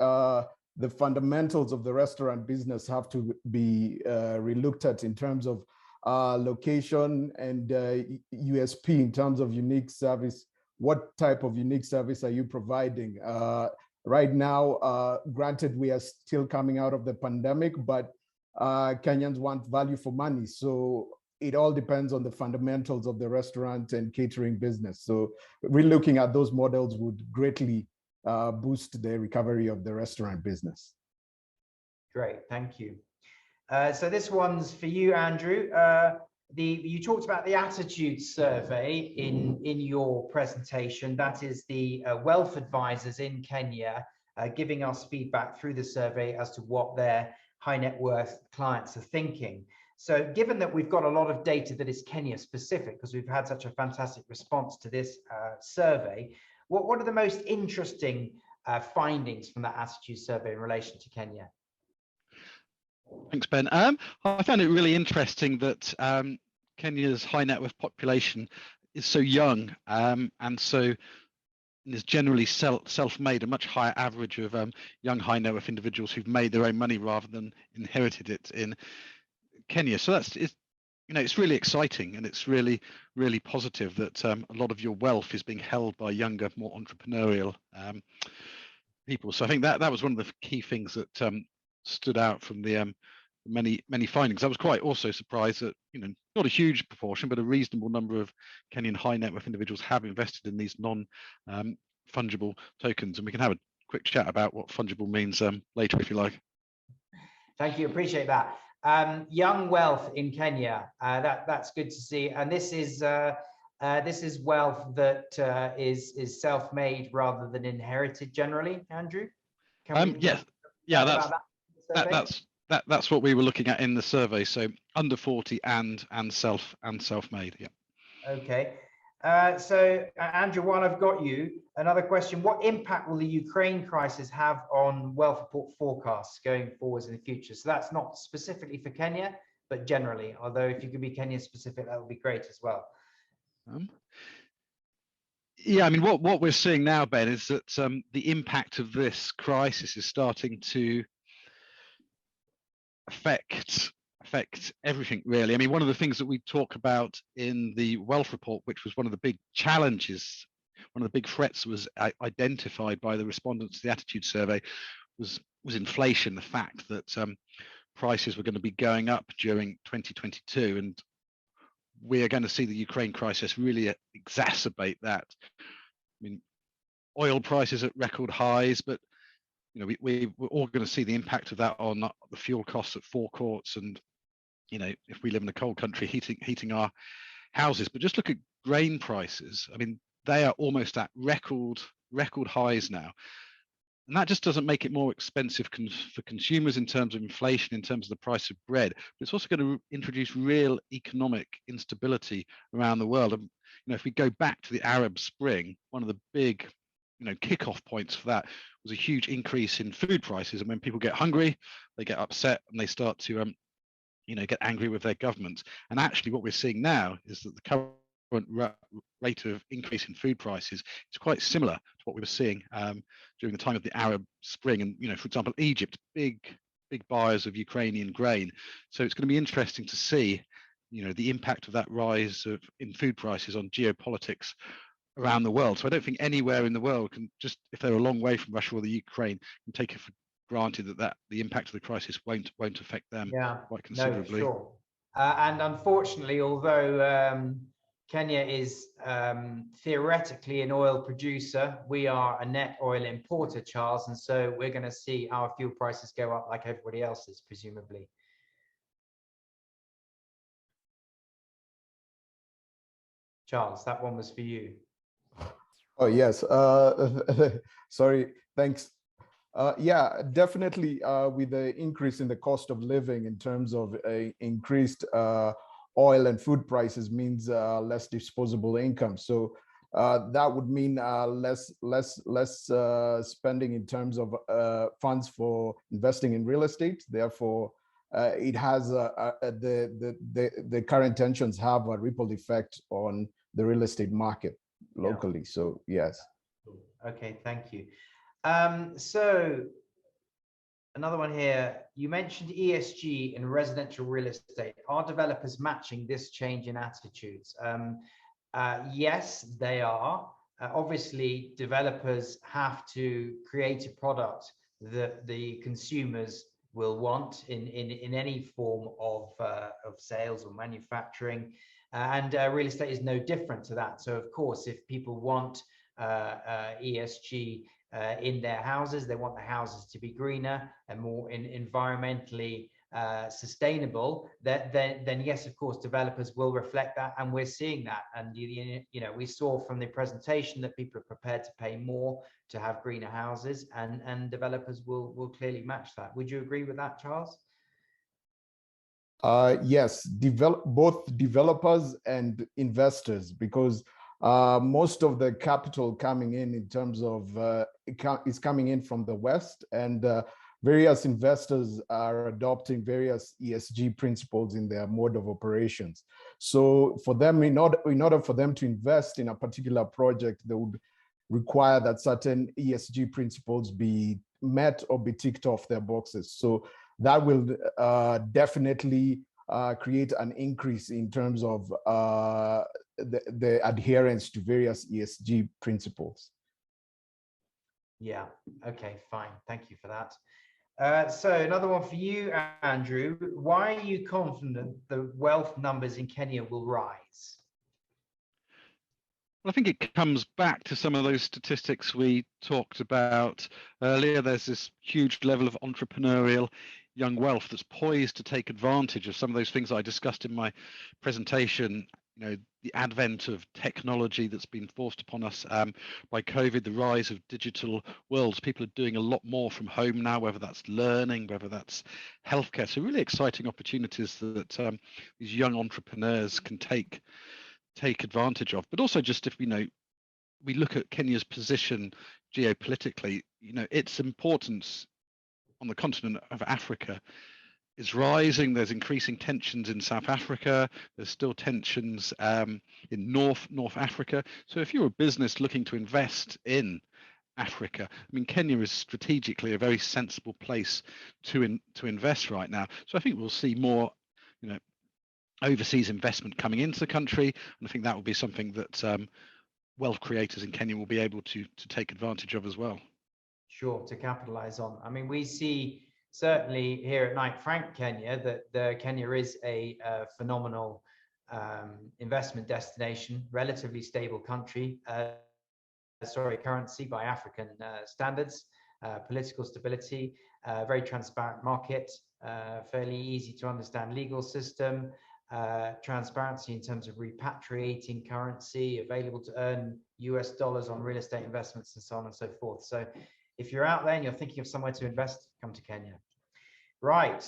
the fundamentals of the restaurant business have to be relooked at in terms of location and USP in terms of unique service. What type of unique service are you providing? Right now, granted, we are still coming out of the pandemic, but Kenyans want value for money. So it all depends on the fundamentals of the restaurant and catering business. So relooking at those models would greatly boost the recovery of the restaurant business. Great, thank you. So this one's for you, Andrew. You talked about the attitude survey in your presentation. That is the wealth advisors in Kenya giving us feedback through the survey as to what their high net worth clients are thinking. So given that we've got a lot of data that is Kenya specific, because we've had such a fantastic response to this survey, what are the most interesting findings from that attitude survey in relation to Kenya? Thanks, Ben. I found it really interesting that Kenya's high net worth population is so young and so is generally self-made, a much higher average of young high net worth individuals who've made their own money rather than inherited it in Kenya. So it's really exciting, and it's really, really positive that a lot of your wealth is being held by younger, more entrepreneurial people. So I think that was one of the key things that stood out from the many findings. I was quite also surprised that, you know, not a huge proportion, but a reasonable number of Kenyan high net worth individuals have invested in these non-fungible tokens. And we can have a quick chat about what fungible means later, if you like. Thank you, appreciate that. Young wealth in Kenya, that's good to see. And this is wealth that is self-made rather than inherited generally, Andrew? Yes, yeah, that's what we were looking at in the survey. So under 40 and self-made. Yeah. Okay. So Andrew, while I've got you, another question: what impact will the Ukraine crisis have on wealth report forecasts going forwards in the future? So that's not specifically for Kenya, but generally. Although if you could be Kenya specific, that would be great as well. Yeah, I mean, what we're seeing now, Ben, is that the impact of this crisis is starting to affect everything, really. I mean, one of the things that we talk about in the wealth report, which was one of the big challenges, one of the big threats was identified by the respondents to the attitude survey, was inflation. The fact that prices were going to be going up during 2022, and we are going to see the Ukraine crisis really exacerbate that. I mean, oil prices at record highs, but we're all going to see the impact of that on the fuel costs at forecourts, and if we live in a cold country, heating our houses. But just look at grain prices. I mean, they are almost at record highs now, and that just doesn't make it more expensive for consumers in terms of inflation, in terms of the price of bread. But it's also going to introduce real economic instability around the world. And if we go back to the Arab Spring, one of the big kickoff points for that was a huge increase in food prices. And when people get hungry, they get upset and they start to get angry with their governments. And actually what we're seeing now is that the current rate of increase in food prices is quite similar to what we were seeing during the time of the Arab Spring. And for example, Egypt, big buyers of Ukrainian grain. So it's going to be interesting to see the impact of that rise in food prices on geopolitics around the world. So I don't think anywhere in the world can, just if they're a long way from Russia or the Ukraine, can take it for granted that the impact of the crisis won't affect them quite considerably. No, sure. And unfortunately, although Kenya is theoretically an oil producer, we are a net oil importer, Charles, and so we're going to see our fuel prices go up like everybody else's, presumably. Charles, that one was for you. Oh, yes. Sorry, thanks. Yeah, definitely with the increase in the cost of living in terms of increased oil and food prices means less disposable income. So that would mean less spending in terms of funds for investing in real estate. Therefore, it has the current tensions have a ripple effect on the real estate market locally. Yeah. So yes. Okay, thank you. So another one here, you mentioned ESG in residential real estate. Are developers matching this change in attitudes? Yes, they are. Obviously, developers have to create a product that the consumers will want in any form of sales or manufacturing. And real estate is no different to that. So of course, if people want ESG in their houses, they want the houses to be greener and more environmentally sustainable, then yes, of course, developers will reflect that, and we're seeing that. And we saw from the presentation that people are prepared to pay more to have greener houses, and developers will clearly match that. Would you agree with that, Charles? Yes, both developers and investors, because most of the capital coming in terms of is coming in from the West, and various investors are adopting various ESG principles in their mode of operations. So for them, in order for them to invest in a particular project, they would require that certain ESG principles be met or be ticked off their boxes. So that will definitely create an increase in terms of the adherence to various ESG principles. Yeah, okay, fine. Thank you for that. So another one for you, Andrew. Why are you confident the wealth numbers in Kenya will rise? Well, I think it comes back to some of those statistics we talked about earlier. There's this huge level of entrepreneurial young wealth that's poised to take advantage of some of those things I discussed in my presentation. The advent of technology that's been forced upon us by COVID, the rise of digital worlds. People are doing a lot more from home now, whether that's learning, whether that's healthcare. So really exciting opportunities that these young entrepreneurs can take advantage of. But also, just if we look at Kenya's position geopolitically, its importance on the continent of Africa is rising. There's increasing tensions in South Africa. There's still tensions in North Africa. So if you're a business looking to invest in Africa, I mean, Kenya is strategically a very sensible place to invest right now. So I think we'll see more, overseas investment coming into the country, and I think that will be something that wealth creators in Kenya will be able to take advantage of as well. Sure, to capitalize on. I mean, we see certainly here at Knight Frank Kenya that Kenya is a phenomenal investment destination, relatively stable country, currency by African standards, political stability, very transparent market, fairly easy to understand legal system, transparency in terms of repatriating currency, available to earn US dollars on real estate investments, and so on and so forth. So if you're out there and you're thinking of somewhere to invest, come to Kenya. Right,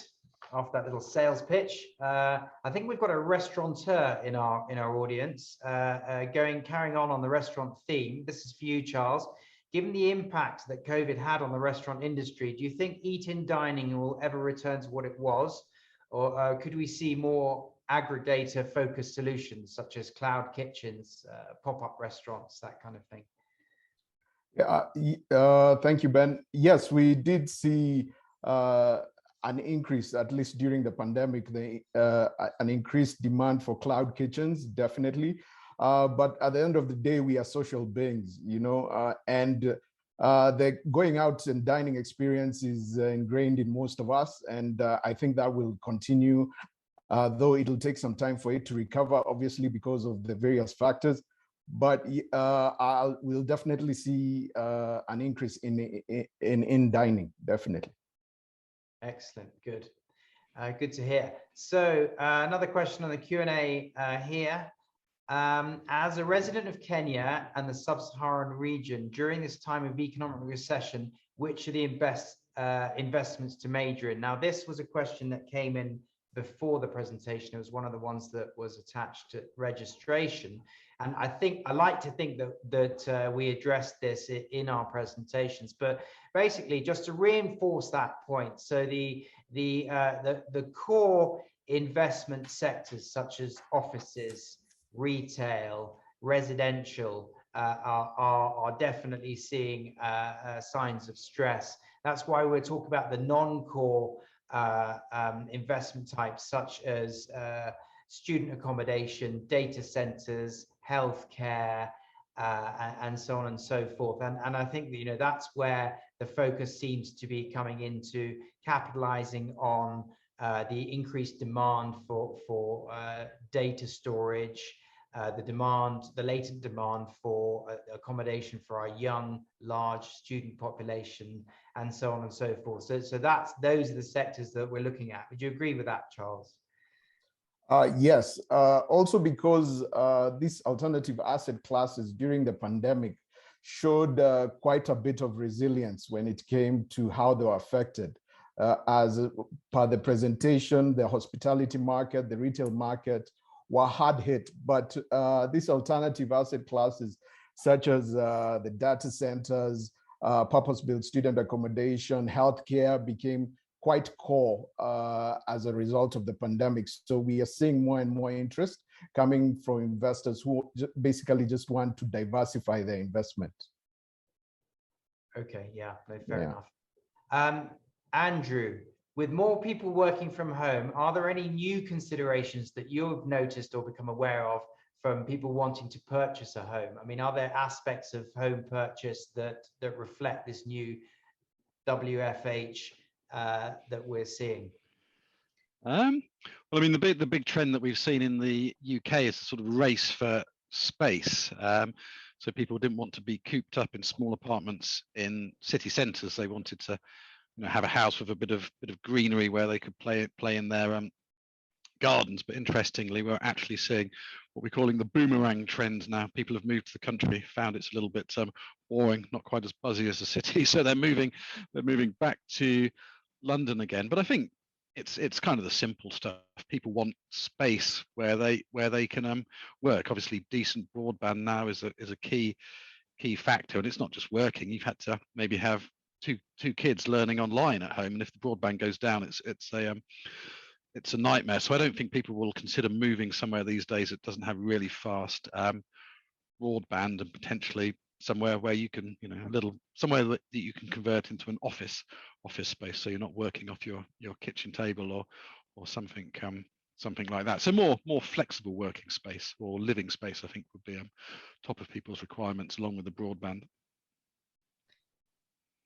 after that little sales pitch, I think we've got a restaurateur in our audience, carrying on the restaurant theme. This is for you, Charles. Given the impact that COVID had on the restaurant industry, do you think eat-in dining will ever return to what it was? Or could we see more aggregator-focused solutions such as cloud kitchens, pop-up restaurants, that kind of thing? Yeah, thank you, Ben. Yes, we did see an increase, at least during the pandemic, an increased demand for cloud kitchens, definitely. But at the end of the day, we are social beings, and the going out and dining experience is ingrained in most of us. And I think that will continue, though it'll take some time for it to recover, obviously, because of the various factors. But we'll definitely see an increase in dining, definitely. Excellent, good. Good to hear. So another question on the Q&A here. As a resident of Kenya and the sub-Saharan region, during this time of economic recession, which are the investments to major in? Now, this was a question that came in before the presentation. It was one of the ones that was attached to registration. And I like to think that we addressed this in our presentations, but basically just to reinforce that point. So the core investment sectors such as offices, retail, residential are definitely seeing signs of stress. That's why we're talking about the non-core investment types such as student accommodation, data centers, healthcare, and so on and so forth. And I think that, that's where the focus seems to be coming into, capitalizing on the increased demand for data storage, the latent demand for accommodation for our young, large student population, and so on and so forth. So those are the sectors that we're looking at. Would you agree with that, Charles? Yes, also because these alternative asset classes during the pandemic showed quite a bit of resilience when it came to how they were affected. As per the presentation, the hospitality market, the retail market were hard hit, but these alternative asset classes, such as the data centers, purpose-built student accommodation, healthcare, became quite core as a result of the pandemic. So we are seeing more and more interest coming from investors who basically just want to diversify their investment. Okay, yeah, no, fair enough. Andrew, with more people working from home, are there any new considerations that you've noticed or become aware of from people wanting to purchase a home? I mean, are there aspects of home purchase that reflect this new WFH that we're seeing? Well, I mean, the big trend that we've seen in the UK is a sort of race for space. So people didn't want to be cooped up in small apartments in city centres. They wanted to, have a house with a bit of greenery where they could play in their gardens. But interestingly, we're actually seeing what we're calling the boomerang trend now. People have moved to the country, found it's a little bit boring, not quite as buzzy as the city, so they're moving back to London again. But I think it's kind of the simple stuff. People want space where they can work. Obviously, decent broadband now is a key factor, and it's not just working. You've had to maybe have two kids learning online at home, and if the broadband goes down, it's a nightmare. So I don't think people will consider moving somewhere these days that doesn't have really fast broadband, and potentially somewhere where you can, somewhere that you can convert into an office space, so you're not working off your kitchen table or something like that. So more flexible working space or living space, I think, would be top of people's requirements, along with the broadband.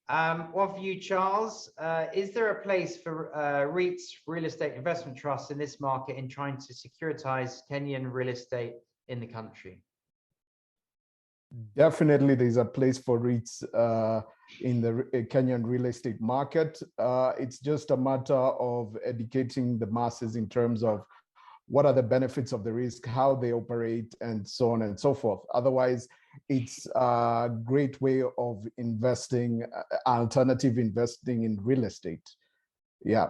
One for you, Charles. Is there a place for REITs, real estate investment trusts, in this market in trying to securitize Kenyan real estate in the country? Definitely, there's a place for REITs in the Kenyan real estate market. It's just a matter of educating the masses in terms of what are the benefits of the risk, how they operate, and so on and so forth. Otherwise, it's a great way of investing, alternative investing in real estate. Yeah,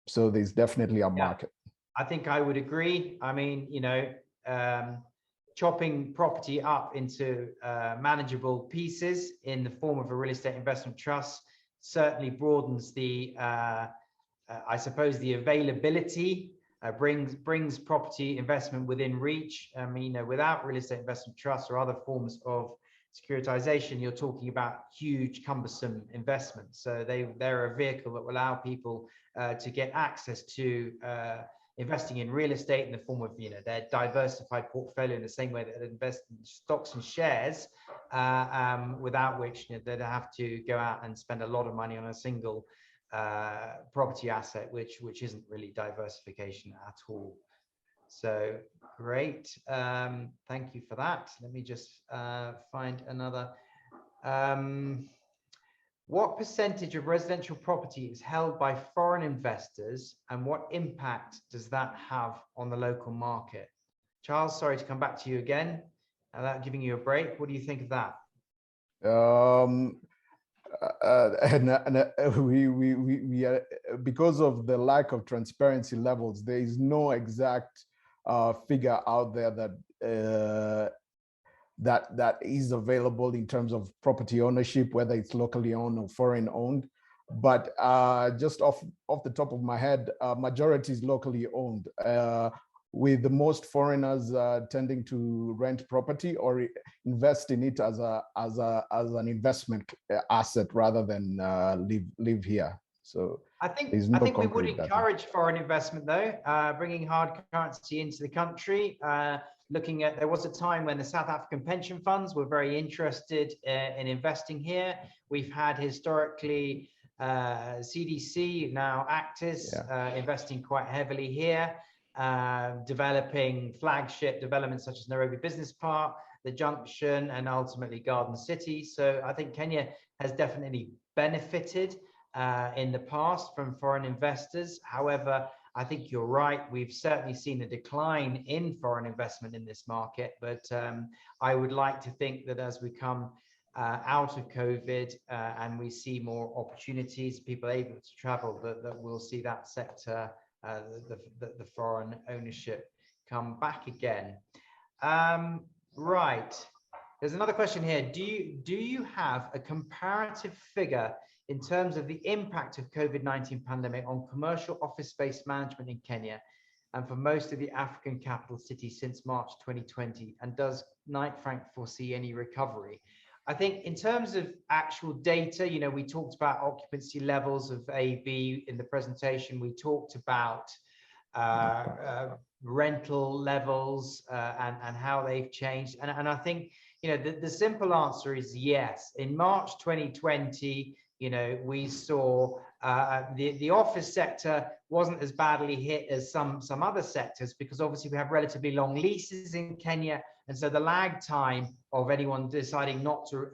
so there's definitely a market. I think I would agree. I mean, chopping property up into manageable pieces in the form of a real estate investment trust certainly broadens the, I suppose, the availability, brings property investment within reach. I mean, without real estate investment trusts or other forms of securitization, you're talking about huge, cumbersome investments. So they're a vehicle that will allow people to get access to investing in real estate in the form of, their diversified portfolio, in the same way that they invest in stocks and shares, without which they'd have to go out and spend a lot of money on a single property asset, which isn't really diversification at all. So great, thank you for that. Let me just find another. What percentage of residential property is held by foreign investors, and what impact does that have on the local market? Charles, sorry to come back to you again, without giving you a break. What do you think of that? We are, because of the lack of transparency levels, there is no exact figure out there that is available in terms of property ownership, whether it's locally owned or foreign owned. But just off the top of my head, majority is locally owned, with the most foreigners tending to rent property or invest in it as an investment asset rather than live here. So I think no we would encourage foreign investment, though, bringing hard currency into the country. Looking at, there was a time when the South African pension funds were very interested in investing here. We've had historically CDC, now Actis, investing quite heavily here, developing flagship developments such as Nairobi Business Park, the Junction, and ultimately Garden City. So I think Kenya has definitely benefited in the past from foreign investors. However, I think you're right. We've certainly seen a decline in foreign investment in this market, but I would like to think that as we come out of COVID and we see more opportunities, people able to travel, that we'll see that sector, the foreign ownership, come back again. Right. There's another question here. Do you have a comparative figure in terms of the impact of COVID-19 pandemic on commercial office space management in Kenya and for most of the African capital cities since March 2020? And does Knight Frank foresee any recovery? I think in terms of actual data, we talked about occupancy levels of AB in the presentation. We talked about rental levels and how they've changed. And I think, the simple answer is yes. In March 2020, we saw the office sector wasn't as badly hit as some other sectors, because obviously we have relatively long leases in Kenya. And so the lag time of anyone deciding not to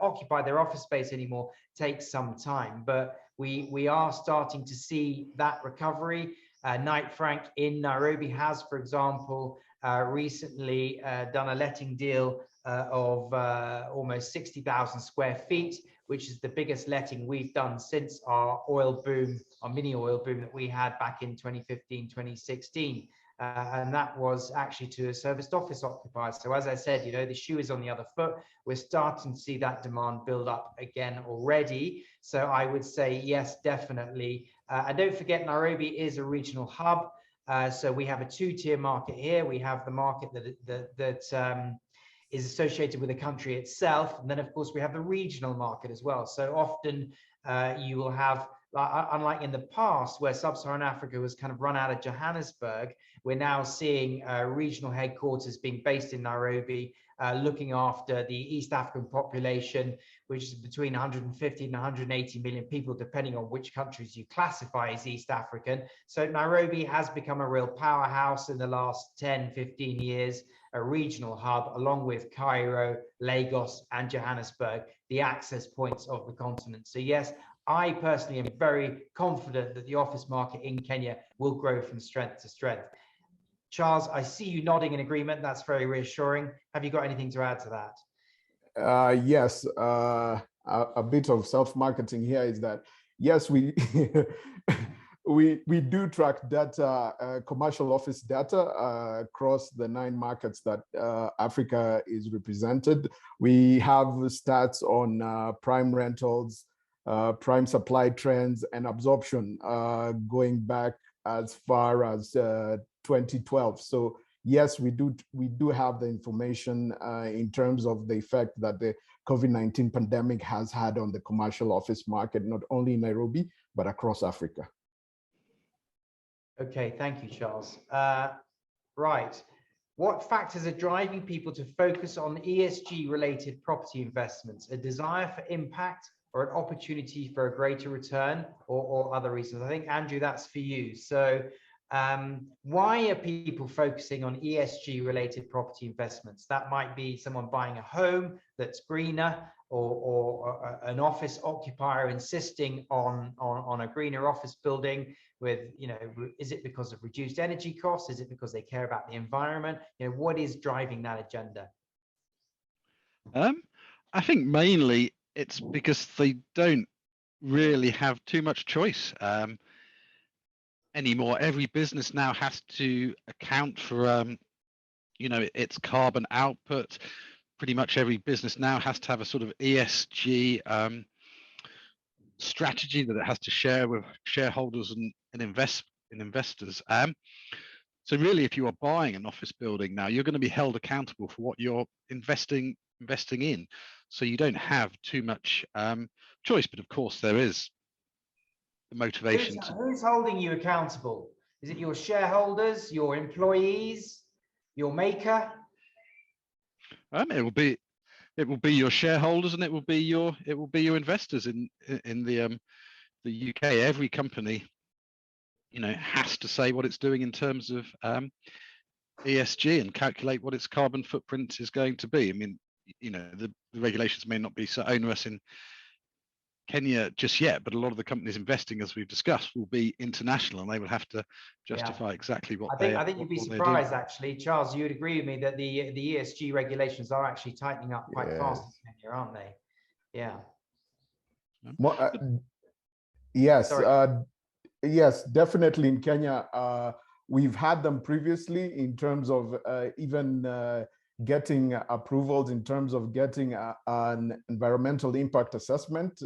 occupy their office space anymore takes some time. But we are starting to see that recovery. Knight Frank in Nairobi has, for example, recently done a letting deal of almost 60,000 square feet, which is the biggest letting we've done since our oil boom, our mini oil boom that we had back in 2015, 2016. and that was actually to a serviced office occupier. So as I said, the shoe is on the other foot. We're starting to see that demand build up again already. So I would say yes, definitely. And don't forget, Nairobi is a regional hub. So we have a two-tier market here. We have the market that is associated with the country itself. And then, of course, we have the regional market as well. So often you will have, unlike in the past where sub-Saharan Africa was kind of run out of Johannesburg, we're now seeing regional headquarters being based in Nairobi, looking after the East African population, which is between 150 and 180 million people, depending on which countries you classify as East African. So Nairobi has become a real powerhouse in the last 10, 15 years, a regional hub, along with Cairo, Lagos, and Johannesburg, the access points of the continent. So yes, I personally am very confident that the office market in Kenya will grow from strength to strength. Charles, I see you nodding in agreement. That's very reassuring. Have you got anything to add to that? Yes, a bit of self-marketing here is that, yes, we we do track data, commercial office data across the 9 markets that Africa is represented. We have stats on prime rentals, prime supply trends, and absorption going back as far as 2012. So yes, we do have the information in terms of the effect that the COVID-19 pandemic has had on the commercial office market, not only in Nairobi, but across Africa. Okay, thank you, Charles. Right. What factors are driving people to focus on ESG-related property investments? A desire for impact or an opportunity for a greater return, or other reasons? I think, Andrew, that's for you. So why are people focusing on ESG-related property investments? That might be someone buying a home that's greener, or an office occupier insisting on a greener office building with, is it because of reduced energy costs? Is it because they care about the environment? What is driving that agenda? I think mainly it's because they don't really have too much choice anymore. Every business now has to account for its carbon output. Pretty much every business now has to have a sort of ESG strategy that it has to share with shareholders and investors. So really, if you are buying an office building now, you're going to be held accountable for what you're investing in. So you don't have too much choice, but of course there is the motivation. Who's holding you accountable? Is it your shareholders, your employees, your maker? It will be your shareholders, and it will be your investors in the UK. Every company, has to say what it's doing in terms of ESG and calculate what its carbon footprint is going to be. I mean, the regulations may not be so onerous in Kenya just yet, but a lot of the companies investing, as we've discussed, will be international, and they will have to justify exactly what I think you'd be surprised, actually, Charles. You would agree with me that the ESG regulations are actually tightening up quite fast in Kenya, aren't they? Yeah. Yes. Yes, definitely in Kenya. We've had them previously in terms of even getting approvals, in terms of getting an environmental impact assessment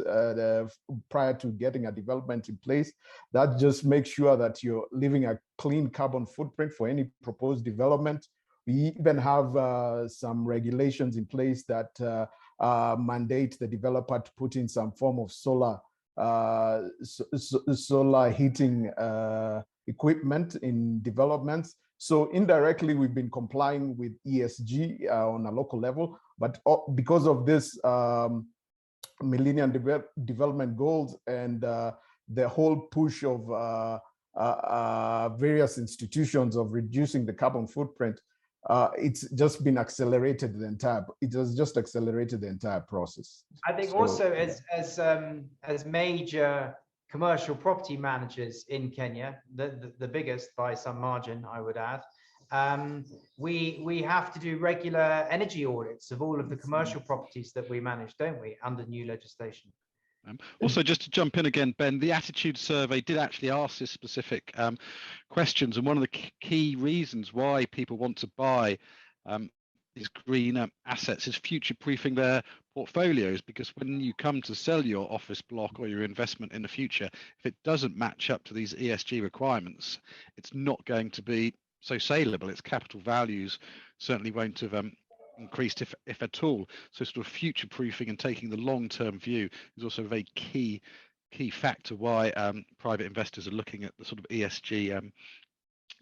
prior to getting a development in place. That just makes sure that you're leaving a clean carbon footprint for any proposed development. We even have some regulations in place that mandate the developer to put in some form of solar heating equipment in developments. So indirectly, we've been complying with ESG on a local level, but because of this Millennium Development Goals and the whole push of various institutions of reducing the carbon footprint, it's just been accelerated it has just accelerated the entire process. I think also as major commercial property managers in Kenya, the biggest by some margin, I would add, we have to do regular energy audits of all of the commercial properties that we manage, don't we, under new legislation? Also, just to jump in again, Ben, the attitude survey did actually ask this specific questions, and one of the key reasons why people want to buy these green assets is future-proofing their portfolios, because when you come to sell your office block or your investment in the future, if it doesn't match up to these ESG requirements, it's not going to be so saleable. Its capital values certainly won't have increased, if at all. So sort of future proofing and taking the long-term view is also a very key factor why private investors are looking at the sort of ESG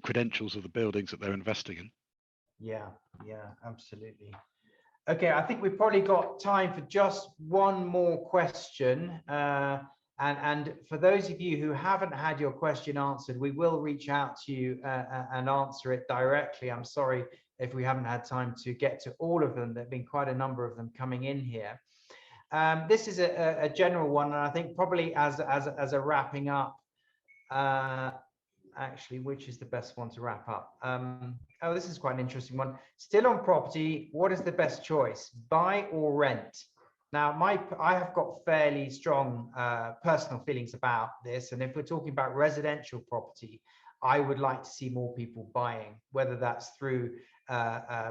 credentials of the buildings that they're investing in. Yeah, absolutely. Okay, I think we've probably got time for just one more question. And for those of you who haven't had your question answered, we will reach out to you and answer it directly. I'm sorry if we haven't had time to get to all of them. There have been quite a number of them coming in here. This is a general one, and I think probably as a wrapping up, actually, which is the best one to wrap up? Oh, this is quite an interesting one. Still on property, what is the best choice, buy or rent? Now, I have got fairly strong personal feelings about this, and if we're talking about residential property, I would like to see more people buying, whether that's through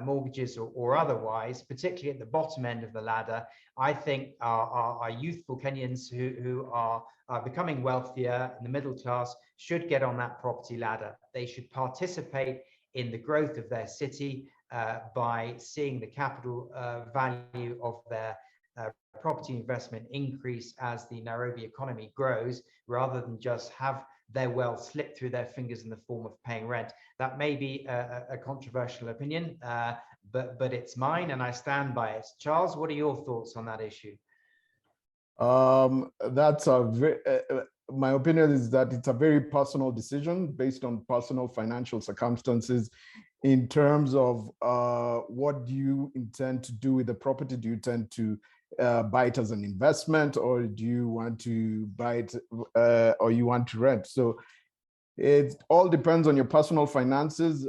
mortgages or otherwise, particularly at the bottom end of the ladder. I think our youthful Kenyans who are becoming wealthier in the middle class should get on that property ladder. They should participate in the growth of their city by seeing the capital value of their property investment increase as the Nairobi economy grows, rather than just have their wealth slip through their fingers in the form of paying rent. That may be a controversial opinion, but it's mine and I stand by it. Charles, what are your thoughts on that issue? That's a very, my opinion is that it's a very personal decision based on personal financial circumstances in terms of what do you intend to do with the property? Do you intend to buy it as an investment, or do you want to buy it or you want to rent? So it all depends on your personal finances.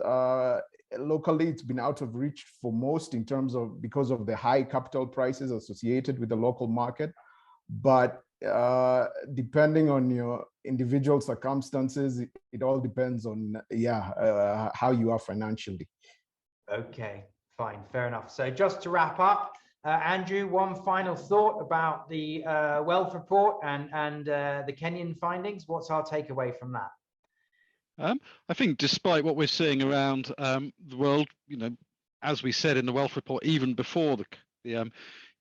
Locally, it's been out of reach for most in terms of because of the high capital prices associated with the local market. But depending on your individual circumstances, it all depends on how you are financially. Okay, fine, fair enough. So just to wrap up, Andrew, one final thought about the wealth report and the Kenyan findings. What's our takeaway from that? I think despite what we're seeing around the world, as we said in the wealth report, even before the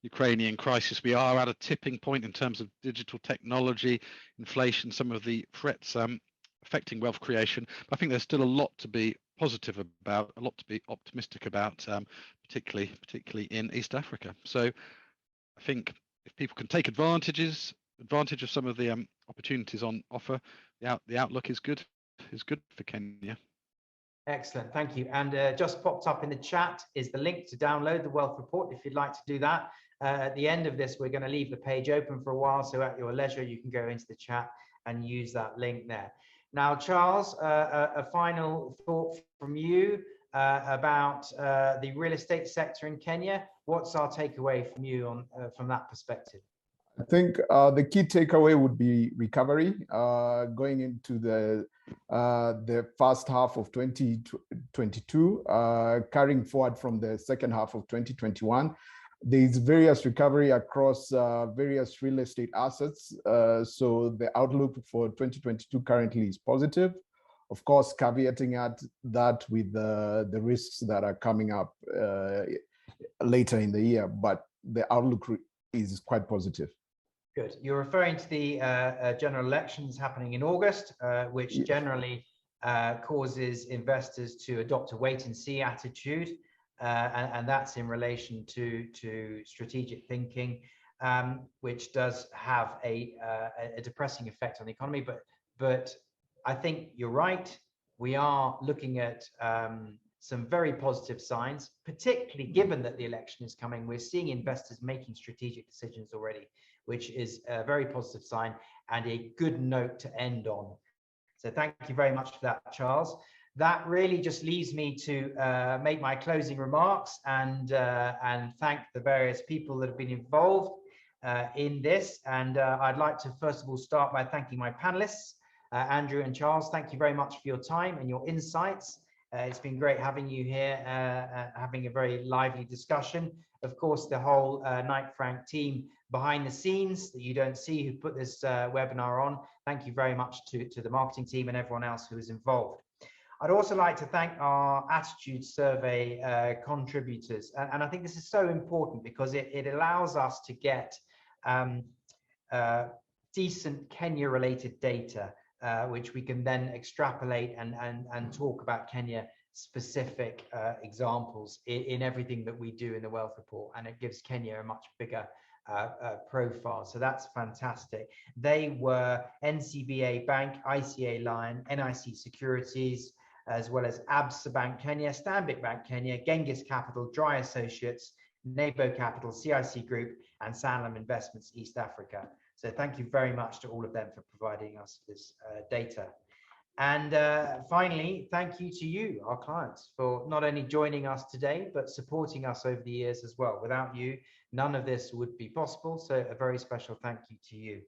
Ukrainian crisis, we are at a tipping point in terms of digital technology, inflation, some of the threats affecting wealth creation. But I think there's still a lot to be positive about, a lot to be optimistic about, particularly in East Africa. So I think if people can take advantage of some of the opportunities on offer, the outlook is good for Kenya. Excellent, thank you. And just popped up in the chat is the link to download the wealth report if you'd like to do that. At the end of this, we're going to leave the page open for a while, so at your leisure you can go into the chat and use that link there. Now, Charles, a final thought from you about the real estate sector in Kenya. What's our takeaway from you on from that perspective? I think the key takeaway would be recovery going into the first half of 2022, carrying forward from the second half of 2021. There's various recovery across various real estate assets. So the outlook for 2022 currently is positive. Of course, caveating at that with the risks that are coming up later in the year, but the outlook is quite positive. Good. You're referring to the general elections happening in August, which generally causes investors to adopt a wait-and-see attitude, and that's in relation to strategic thinking, which does have a depressing effect on the economy. But I think you're right. We are looking at some very positive signs, particularly given that the election is coming. We're seeing investors making strategic decisions already, which is a very positive sign and a good note to end on. So thank you very much for that, Charles. That really just leaves me to make my closing remarks and thank the various people that have been involved. in this. And I'd like to first of all start by thanking my panelists, Andrew and Charles. Thank you very much for your time and your insights. It's been great having you here, having a very lively discussion. Of course, the whole Knight Frank team behind the scenes that you don't see who put this webinar on. Thank you very much to the marketing team and everyone else who is involved. I'd also like to thank our attitude survey contributors. And I think this is so important because it allows us to get decent Kenya-related data, which we can then extrapolate and talk about Kenya-specific examples in everything that we do in the Wealth Report. And it gives Kenya a much bigger profile. So that's fantastic. They were NCBA Bank, ICA Lion, NIC Securities, as well as Absa Bank Kenya, Stanbic Bank Kenya, Genghis Capital, Dry Associates, Nebo Capital, CIC Group, and Sanlam Investments East Africa. So thank you very much to all of them for providing us this data. And finally, thank you to you, our clients, for not only joining us today, but supporting us over the years as well. Without you, none of this would be possible. So a very special thank you to you.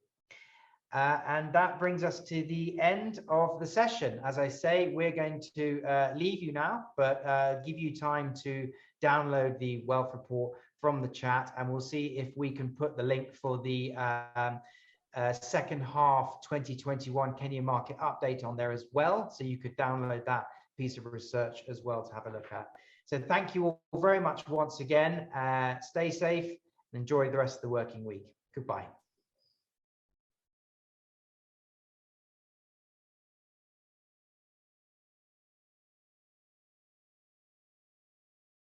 And that brings us to the end of the session. As I say, we're going to leave you now, but give you time to download the Wealth Report from the chat, and we'll see if we can put the link for the second half 2021 Kenya market update on there as well, so you could download that piece of research as well to have a look at. So thank you all very much once again. Stay safe and enjoy the rest of the working week. Goodbye.